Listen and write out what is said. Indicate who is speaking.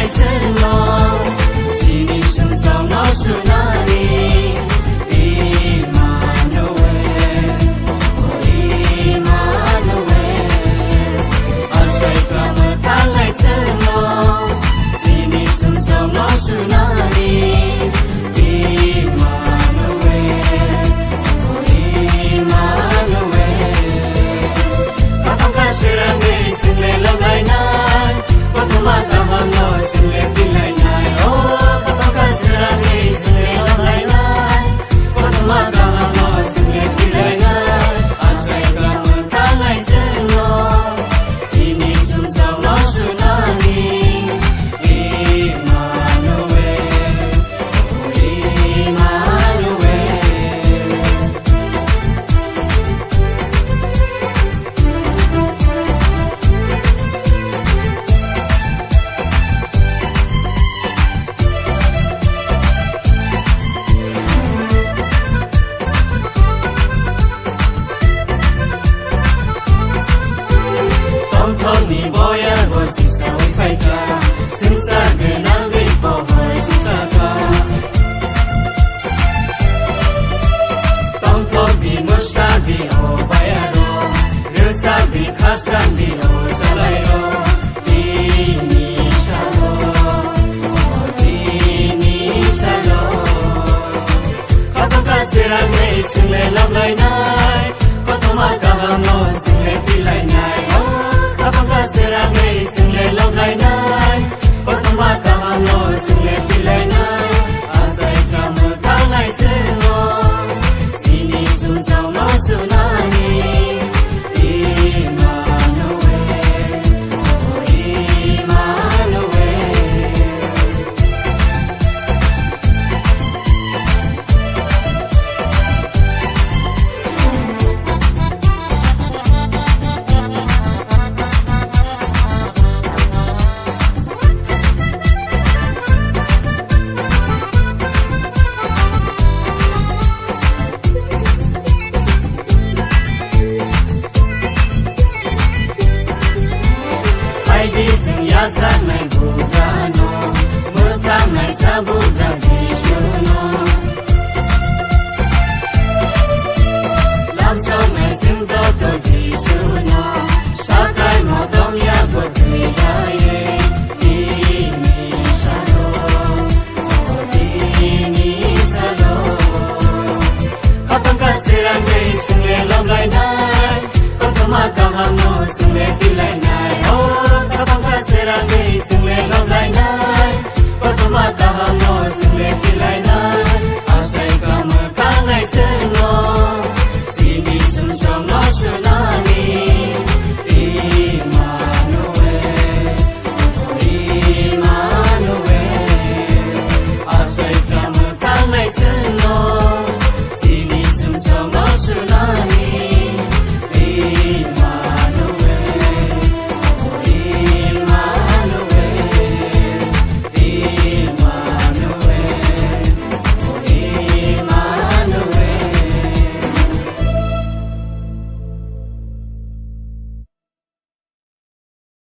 Speaker 1: 来生咯，今你生造老是哪里？伊玛诺维，伊玛诺维，阿塞格么他来生咯，今你生造老是哪里？伊玛诺维，伊玛诺维，他当个是人没生来老来难。Mata hano sile pilai nai oh patoka sirani sile lalai nai mata hano sile pilai nai asai kamu talai selo sini susah lo sunami Immanuel Immanuel你我呀，我心上为快乐，心上的难为不好，心上的。当头的莫杀的哦白呀罗，热杀的卡杀的哦沙来罗，的你沙罗，的你沙罗，卡多卡西拉梅心来老来奈，卡多玛卡哈诺心来皮来奈。Kapag sila may single love line ay Pagkamata ano single pilay na Asay kamutanay sino Sinisunsaw mo tsunami Immanuel Immanuel Yasan may bugano, mutang may sabudang sisyono. Lamsong may simzoto sisyono, sakay mo tong yagot ligaye. Dini salo, dini salo. Kapag kasirang may single love line ay, pagkamat